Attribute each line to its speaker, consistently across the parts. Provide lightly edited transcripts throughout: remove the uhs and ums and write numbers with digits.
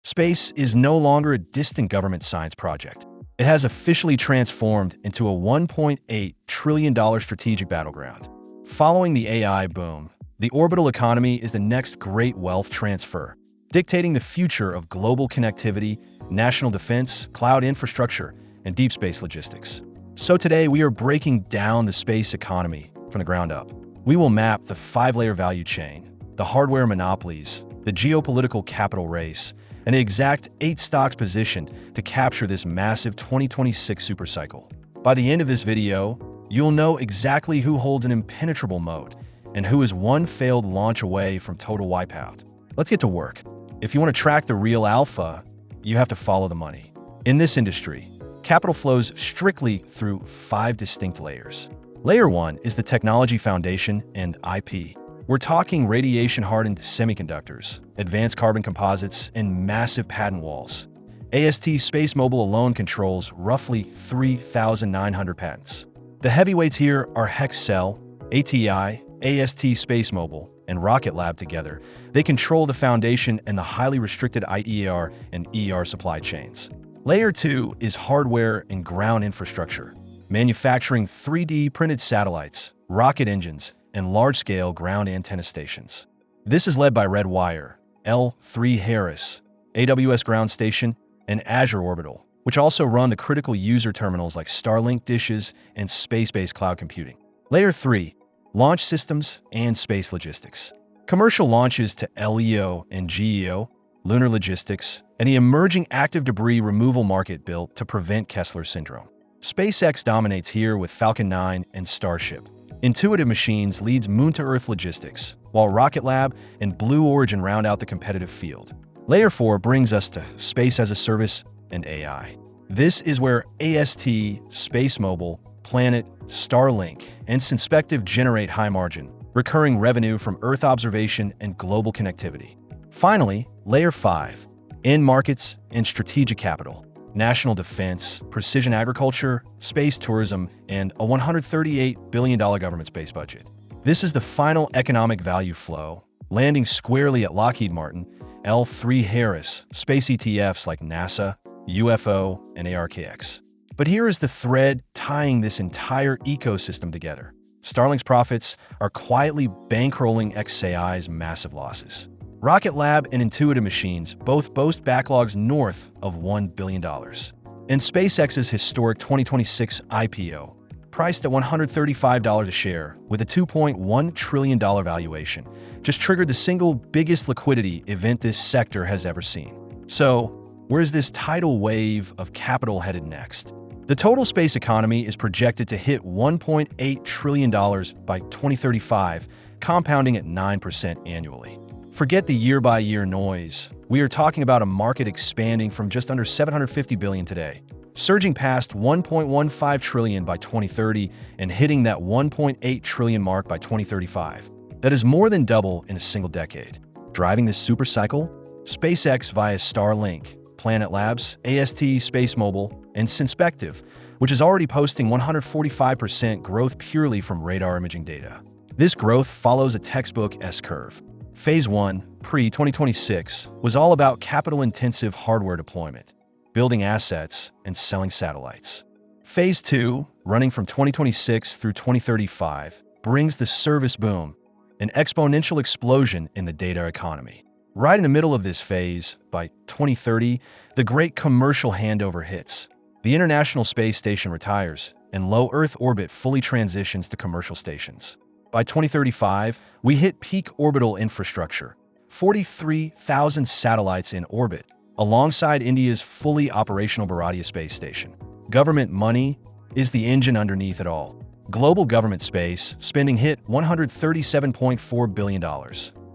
Speaker 1: Space is no longer a distant government science project. It has officially transformed into a $1.8 trillion strategic battleground. Following the AI boom, the orbital economy is the next great wealth transfer, dictating the future of global connectivity, national defense, cloud infrastructure, and deep space logistics. So today we are breaking down the space economy from the ground up. We will map the 5-layer value chain, the hardware monopolies, the geopolitical capital race, and the exact 8 stocks positioned to capture this massive 2026 supercycle. By the end of this video, you'll know exactly who holds an impenetrable moat and who is one failed launch away from total wipeout. Let's get to work. If you want to track the real alpha, you have to follow the money. In this industry, capital flows strictly through 5 distinct layers. Layer 1 is the technology foundation and IP. We're talking radiation-hardened semiconductors, advanced carbon composites, and massive patent walls. ASTS Space Mobile alone controls roughly 3,900 patents. The heavyweights here are Hexcel, ATI, ASTS Space Mobile, and Rocket Lab together. They control the foundation and the highly restricted IER and ER supply chains. Layer 2 is hardware and ground infrastructure, manufacturing 3D printed satellites, rocket engines, and large-scale ground antenna stations. This is led by Redwire, L3 Harris, AWS Ground Station, and Azure Orbital, which also run the critical user terminals like Starlink dishes and space-based cloud computing. Layer 3, launch systems and space logistics. Commercial launches to LEO and GEO, lunar logistics, and the emerging active debris removal market built to prevent Kessler syndrome. SpaceX dominates here with Falcon 9 and Starship. Intuitive Machines leads moon-to-Earth logistics, while Rocket Lab and Blue Origin round out the competitive field. Layer 4 brings us to Space as a Service and AI. This is where AST, Space Mobile, Planet, Starlink, and Synspective generate high-margin, recurring revenue from Earth observation and global connectivity. Finally, Layer 5, end markets and strategic capital. National defense, precision agriculture, space tourism, and a $138 billion government space budget. This is the final economic value flow, landing squarely at Lockheed Martin, L3 Harris, space ETFs like NASA, UFO, and ARKX. But here is the thread tying this entire ecosystem together. Starlink's profits are quietly bankrolling xAI's massive losses. Rocket Lab and Intuitive Machines both boast backlogs north of $1 billion. And SpaceX's historic 2026 IPO, priced at $135 a share with a $2.1 trillion valuation, just triggered the single biggest liquidity event this sector has ever seen. So, where's this tidal wave of capital headed next? The total space economy is projected to hit $1.8 trillion by 2035, compounding at 9% annually. Forget the year-by-year noise. We are talking about a market expanding from just under $750 billion today, surging past $1.15 trillion by 2030 and hitting that $1.8 trillion mark by 2035. That is more than double in a single decade. Driving this supercycle? SpaceX via Starlink, Planet Labs, AST Space Mobile, and Synspective, which is already posting 145% growth purely from radar imaging data. This growth follows a textbook S-curve. Phase 1, pre-2026, was all about capital-intensive hardware deployment, building assets, and selling satellites. Phase 2, running from 2026 through 2035, brings the service boom, an exponential explosion in the data economy. Right in the middle of this phase, by 2030, the great commercial handover hits. The International Space Station retires, and low Earth orbit fully transitions to commercial stations. By 2035, we hit peak orbital infrastructure, 43,000 satellites in orbit, alongside India's fully operational Bharatiya space station. Government money is the engine underneath it all. Global government space spending hit $137.4 billion,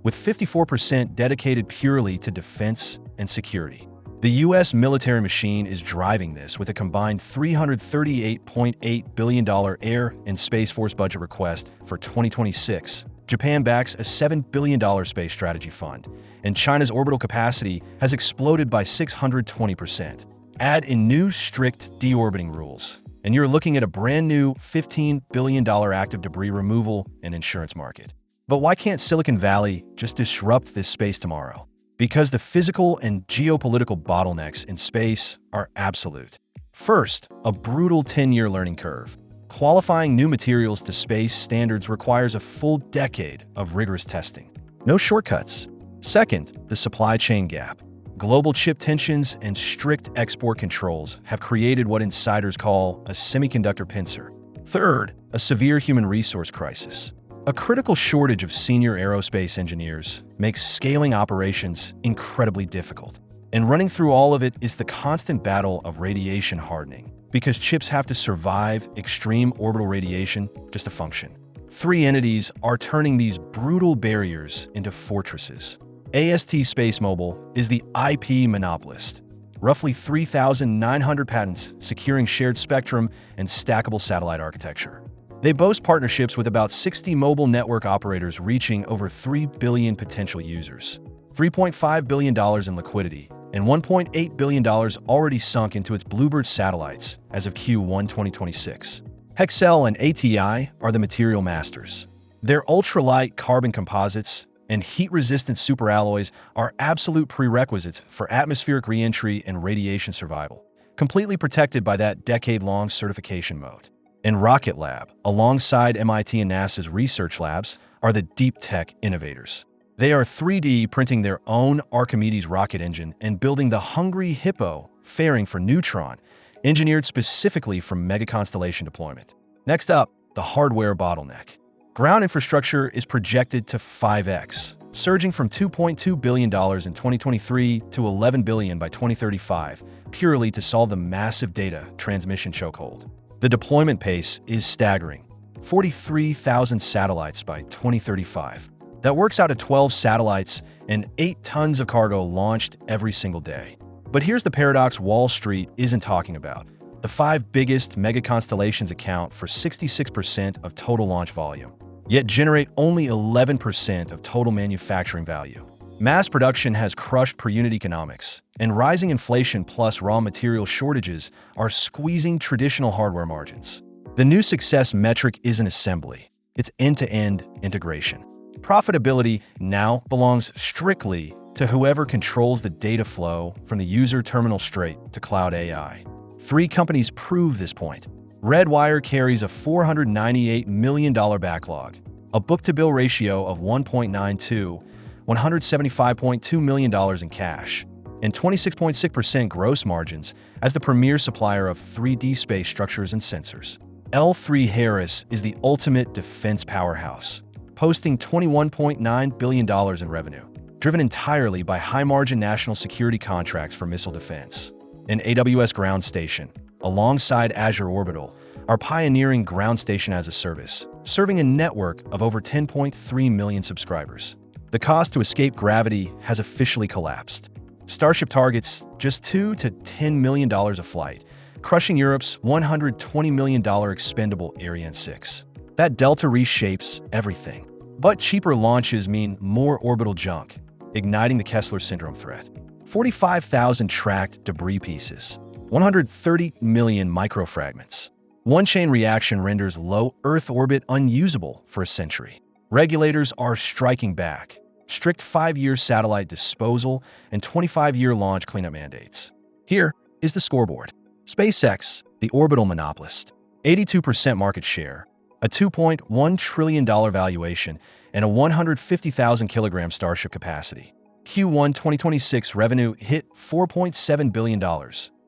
Speaker 1: with 54% dedicated purely to defense and security. The U.S. military machine is driving this with a combined $338.8 billion Air and Space Force budget request for 2026. Japan backs a $7 billion space strategy fund, and China's orbital capacity has exploded by 620%. Add in new strict deorbiting rules, and you're looking at a brand new $15 billion active debris removal and insurance market. But why can't Silicon Valley just disrupt this space tomorrow? Because the physical and geopolitical bottlenecks in space are absolute. First, a brutal 10-year learning curve. Qualifying new materials to space standards requires a full decade of rigorous testing. No shortcuts. Second, the supply chain gap. Global chip tensions and strict export controls have created what insiders call a semiconductor pincer. Third, a severe human resource crisis. A critical shortage of senior aerospace engineers makes scaling operations incredibly difficult. And running through all of it is the constant battle of radiation hardening, because chips have to survive extreme orbital radiation just to function. Three entities are turning these brutal barriers into fortresses. ASTS Space Mobile is the IP monopolist. Roughly 3,900 patents securing shared spectrum and stackable satellite architecture. They boast partnerships with about 60 mobile network operators reaching over 3 billion potential users, $3.5 billion in liquidity, and $1.8 billion already sunk into its Bluebird satellites as of Q1 2026. Hexcel and ATI are the material masters. Their ultralight carbon composites and heat-resistant superalloys are absolute prerequisites for atmospheric re-entry and radiation survival, completely protected by that decade-long certification moat. And Rocket Lab, alongside MIT and NASA's research labs, are the deep tech innovators. They are 3D printing their own Archimedes rocket engine and building the Hungry Hippo fairing for Neutron, engineered specifically for mega-constellation deployment. Next up, the hardware bottleneck. Ground infrastructure is projected to 5x, surging from $2.2 billion in 2023 to $11 billion by 2035, purely to solve the massive data transmission chokehold. The deployment pace is staggering, 43,000 satellites by 2035. That works out to 12 satellites and 8 tons of cargo launched every single day. But here's the paradox Wall Street isn't talking about. The 5 biggest mega-constellations account for 66% of total launch volume, yet generate only 11% of total manufacturing value. Mass production has crushed per-unit economics, and rising inflation plus raw material shortages are squeezing traditional hardware margins. The new success metric isn't assembly, it's end-to-end integration. Profitability now belongs strictly to whoever controls the data flow from the user terminal straight to cloud AI. 3 companies prove this point. Redwire carries a $498 million backlog, a book-to-bill ratio of 1.92, $175.2 million in cash, and 26.6% gross margins as the premier supplier of 3D space structures and sensors. L3Harris is the ultimate defense powerhouse, posting $21.9 billion in revenue, driven entirely by high-margin national security contracts for missile defense. And AWS Ground Station, alongside Azure Orbital, are pioneering ground station as a service, serving a network of over 10.3 million subscribers. The cost to escape gravity has officially collapsed. Starship targets just $2 to $10 million a flight, crushing Europe's $120 million expendable Ariane 6. That delta reshapes everything. But cheaper launches mean more orbital junk, igniting the Kessler syndrome threat. 45,000 tracked debris pieces, 130 million microfragments. One-chain reaction renders low Earth orbit unusable for a century. Regulators are striking back. Strict 5-year satellite disposal and 25-year launch cleanup mandates. Here is the scoreboard. SpaceX, the orbital monopolist, 82% market share, a $2.1 trillion valuation, and a 150,000 kilogram Starship capacity. Q1 2026 revenue hit $4.7 billion,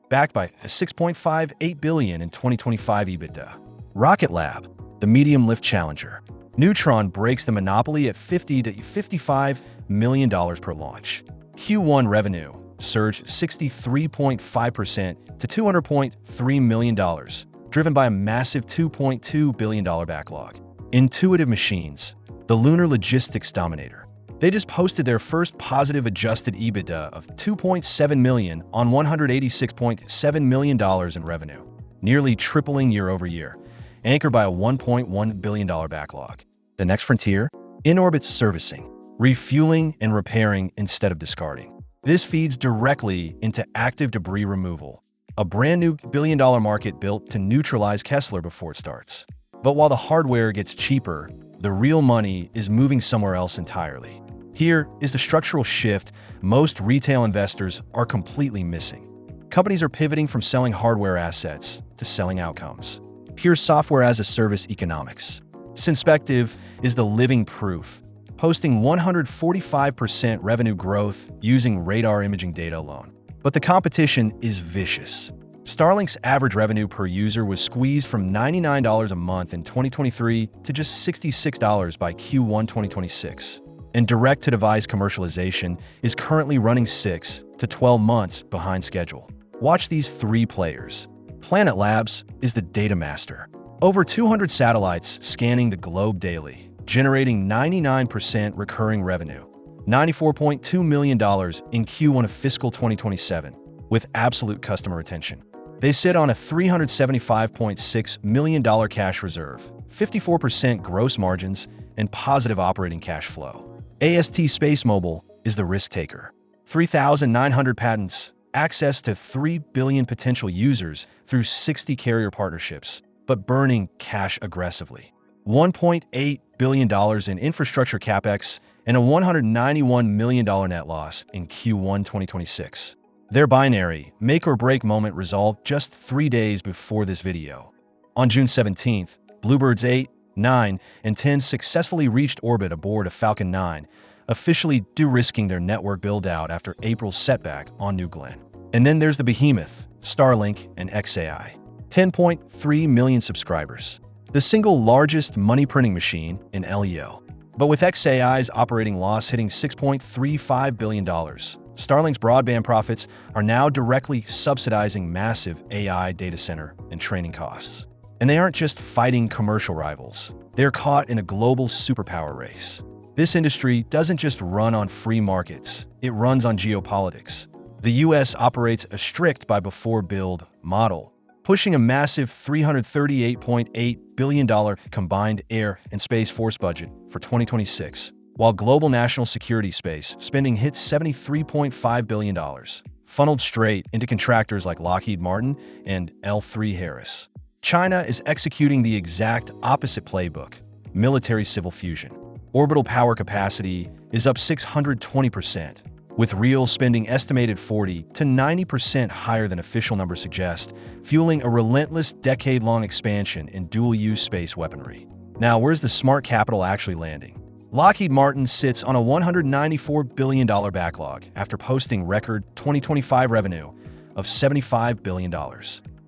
Speaker 1: backed by a $6.58 billion in 2025 EBITDA. Rocket Lab, the medium lift challenger. Neutron breaks the monopoly at $50 to $55 million per launch. Q1 revenue surged 63.5% to $200.3 million, driven by a massive $2.2 billion backlog. Intuitive Machines, the lunar logistics dominator. They just posted their first positive adjusted EBITDA of $2.7 million on $186.7 million in revenue, nearly tripling year over year, anchored by a $1.1 billion backlog. The next frontier? In-orbit servicing, refueling and repairing instead of discarding. This feeds directly into active debris removal, a brand new billion-dollar market built to neutralize Kessler before it starts. But while the hardware gets cheaper, the real money is moving somewhere else entirely. Here is the structural shift most retail investors are completely missing. Companies are pivoting from selling hardware assets to selling outcomes. Pure software as a service economics. Synspective is the living proof, posting 145% revenue growth using radar imaging data alone. But the competition is vicious. Starlink's average revenue per user was squeezed from $99 a month in 2023 to just $66 by Q1 2026. And direct-to-device commercialization is currently running 6 to 12 months behind schedule. Watch these three players. Planet Labs is the data master. Over 200 satellites scanning the globe daily, generating 99% recurring revenue, $94.2 million in Q1 of fiscal 2027, with absolute customer retention. They sit on a $375.6 million cash reserve, 54% gross margins, and positive operating cash flow. ASTS SpaceMobile is the risk taker. 3,900 patents, access to 3 billion potential users through 60 carrier partnerships, but burning cash aggressively. $1.8 billion in infrastructure capex and a $191 million net loss in Q1 2026. Their binary make-or-break moment resolved just 3 days before this video. On June 17th, Bluebirds 8, 9, and 10 successfully reached orbit aboard a Falcon 9, officially de-risking their network build-out after April's setback on New Glenn. And then there's the behemoth, Starlink and XAI. 10.3 million subscribers. The single largest money-printing machine in LEO. But with XAI's operating loss hitting $6.35 billion, Starlink's broadband profits are now directly subsidizing massive AI data center and training costs. And they aren't just fighting commercial rivals. They're caught in a global superpower race. This industry doesn't just run on free markets, it runs on geopolitics. The US operates a strict buy-before-build model, pushing a massive $338.8 billion combined air and space force budget for 2026, while global national security space spending hits $73.5 billion, funneled straight into contractors like Lockheed Martin and L3 Harris. China is executing the exact opposite playbook, military-civil fusion. Orbital power capacity is up 620%, with real spending estimated 40 to 90% higher than official numbers suggest, fueling a relentless decade-long expansion in dual-use space weaponry. Now, where's the smart capital actually landing? Lockheed Martin sits on a $194 billion backlog after posting record 2025 revenue of $75 billion.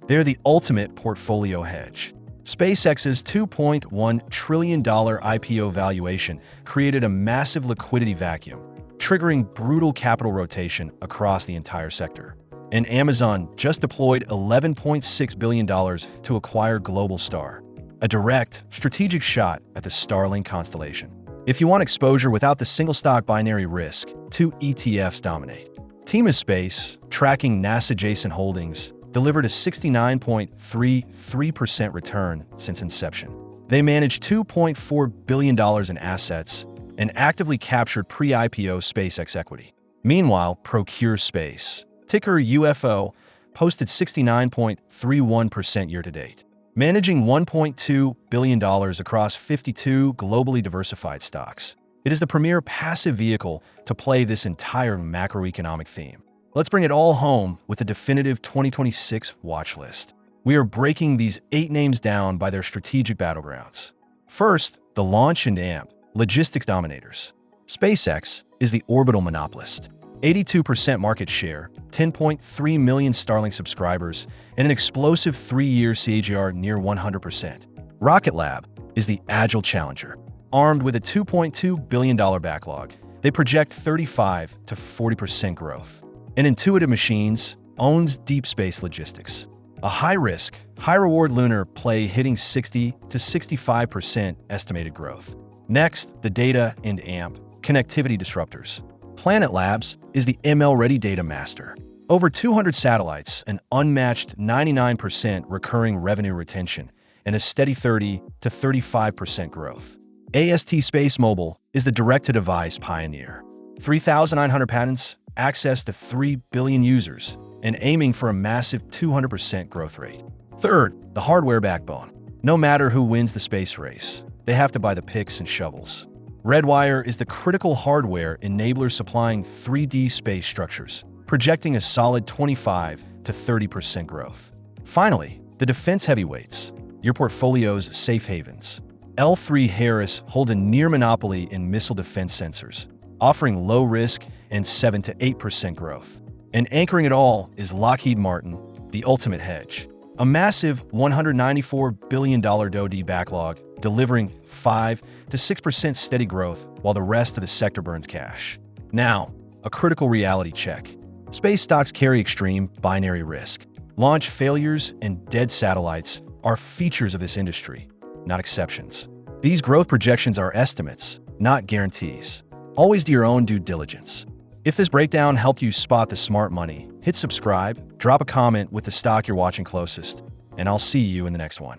Speaker 1: They're the ultimate portfolio hedge. SpaceX's $2.1 trillion IPO valuation created a massive liquidity vacuum, triggering brutal capital rotation across the entire sector. And Amazon just deployed $11.6 billion to acquire Globalstar, a direct, strategic shot at the Starlink constellation. If you want exposure without the single-stock binary risk, 2 ETFs dominate. Team of Space, tracking NASA-adjacent holdings, delivered a 69.33% return since inception. They managed $2.4 billion in assets and actively captured pre-IPO SpaceX equity. Meanwhile, Procure Space, ticker UFO, posted 69.31% year-to-date, managing $1.2 billion across 52 globally diversified stocks. It is the premier passive vehicle to play this entire macroeconomic theme. Let's bring it all home with the definitive 2026 watch list. We are breaking these 8 names down by their strategic battlegrounds. First, the launch and AMP, logistics dominators. SpaceX is the orbital monopolist. 82% market share, 10.3 million Starlink subscribers, and an explosive 3-year CAGR near 100%. Rocket Lab is the agile challenger. Armed with a $2.2 billion backlog, they project 35 to 40% growth. And Intuitive Machines owns deep space logistics. A high-risk, high-reward Lunar play hitting 60 to 65% estimated growth. Next, the data and AMP, connectivity disruptors. Planet Labs is the ML-ready data master. Over 200 satellites, an unmatched 99% recurring revenue retention, and a steady 30 to 35% growth. ASTS SpaceMobile is the direct-to-device pioneer. 3,900 patents, access to 3 billion users, and aiming for a massive 200% growth rate. Third, the hardware backbone. No matter who wins the space race, they have to buy the picks and shovels. Redwire is the critical hardware enabler supplying 3D space structures, projecting a solid 25 to 30% growth. Finally, the defense heavyweights, your portfolio's safe havens. L3Harris hold a near monopoly in missile defense sensors, offering low risk and 7 to 8% growth. And anchoring it all is Lockheed Martin, the ultimate hedge. A massive $194 billion DoD backlog, delivering 5 to 6% steady growth while the rest of the sector burns cash. Now, a critical reality check. Space stocks carry extreme binary risk. Launch failures and dead satellites are features of this industry, not exceptions. These growth projections are estimates, not guarantees. Always do your own due diligence. If this breakdown helped you spot the smart money, hit subscribe, drop a comment with the stock you're watching closest, and I'll see you in the next one.